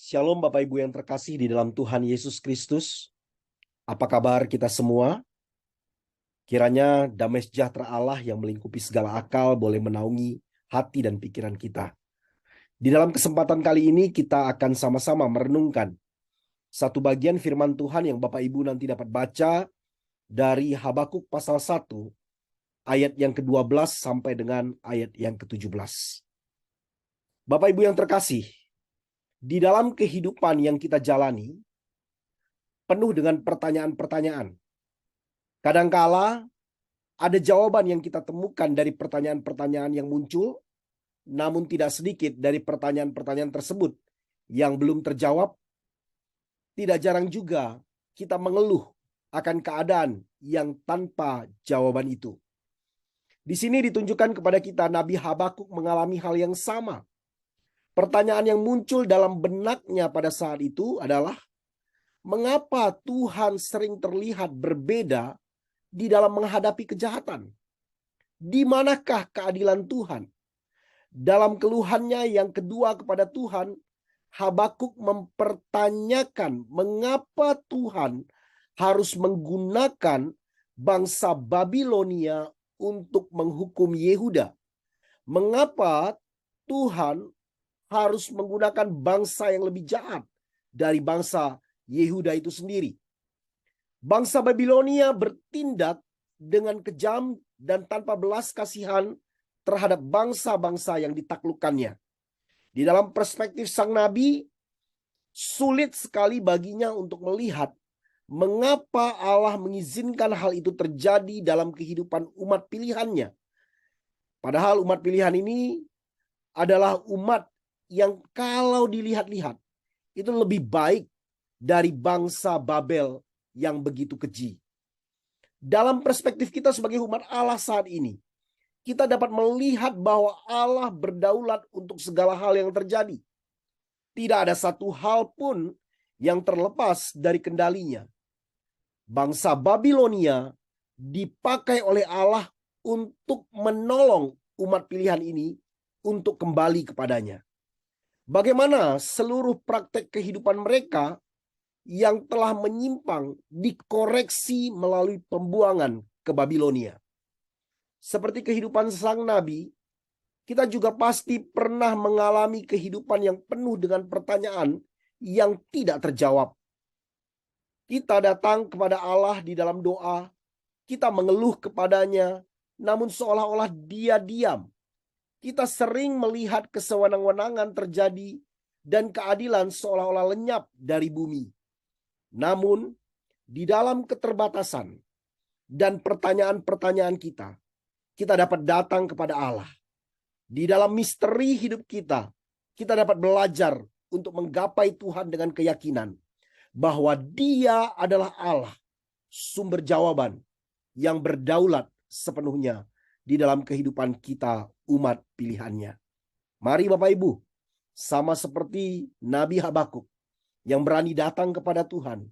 Shalom Bapak Ibu yang terkasih di dalam Tuhan Yesus Kristus. Apa kabar kita semua? Kiranya damai sejahtera Allah yang melingkupi segala akal boleh menaungi hati dan pikiran kita. Di dalam kesempatan kali ini kita akan sama-sama merenungkan satu bagian firman Tuhan yang Bapak Ibu nanti dapat baca dari Habakuk pasal 1 ayat yang ke-12 sampai dengan ayat yang ke-17. Bapak Ibu yang terkasih, di dalam kehidupan yang kita jalani penuh dengan pertanyaan-pertanyaan. Kadangkala ada jawaban yang kita temukan dari pertanyaan-pertanyaan yang muncul, namun tidak sedikit dari pertanyaan-pertanyaan tersebut yang belum terjawab. Tidak jarang juga kita mengeluh akan keadaan yang tanpa jawaban itu. Di sini ditunjukkan kepada kita Nabi Habakuk mengalami hal yang sama. Pertanyaan yang muncul dalam benaknya pada saat itu adalah, mengapa Tuhan sering terlihat berbeda di dalam menghadapi kejahatan? Di manakah keadilan Tuhan? Dalam keluhannya yang kedua kepada Tuhan, Habakuk mempertanyakan mengapa Tuhan harus menggunakan bangsa Babilonia untuk menghukum Yehuda. Mengapa Tuhan harus menggunakan bangsa yang lebih jahat dari bangsa Yehuda itu sendiri? Bangsa Babilonia bertindak dengan kejam dan tanpa belas kasihan terhadap bangsa-bangsa yang ditaklukkannya. Di dalam perspektif sang nabi, sulit sekali baginya untuk melihat mengapa Allah mengizinkan hal itu terjadi dalam kehidupan umat pilihannya. Padahal umat pilihan ini adalah umat yang kalau dilihat-lihat itu lebih baik dari bangsa Babel yang begitu keji. Dalam perspektif kita sebagai umat Allah saat ini, kita dapat melihat bahwa Allah berdaulat untuk segala hal yang terjadi. Tidak ada satu hal pun yang terlepas dari kendalinya. Bangsa Babilonia dipakai oleh Allah untuk menolong umat pilihan ini untuk kembali kepadanya. Bagaimana seluruh praktek kehidupan mereka yang telah menyimpang dikoreksi melalui pembuangan ke Babilonia. Seperti kehidupan sang nabi, kita juga pasti pernah mengalami kehidupan yang penuh dengan pertanyaan yang tidak terjawab. Kita datang kepada Allah di dalam doa, kita mengeluh kepadanya, namun seolah-olah Dia diam. Kita sering melihat kesewenang-wenangan terjadi dan keadilan seolah-olah lenyap dari bumi. Namun, di dalam keterbatasan dan pertanyaan-pertanyaan kita dapat datang kepada Allah. Di dalam misteri hidup kita dapat belajar untuk menggapai Tuhan dengan keyakinan bahwa Dia adalah Allah, sumber jawaban yang berdaulat sepenuhnya di dalam kehidupan kita umat pilihannya. Mari Bapak Ibu, sama seperti Nabi Habakuk yang berani datang kepada Tuhan,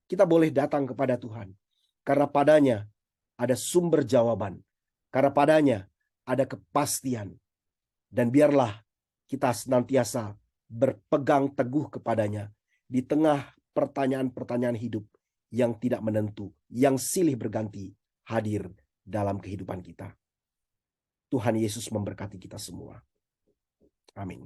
kita boleh datang kepada Tuhan karena padanya ada sumber jawaban. Karena padanya ada kepastian. Dan biarlah kita senantiasa berpegang teguh kepadanya di tengah pertanyaan-pertanyaan hidup yang tidak menentu, yang silih berganti hadir dalam kehidupan kita. Tuhan Yesus memberkati kita semua. Amin.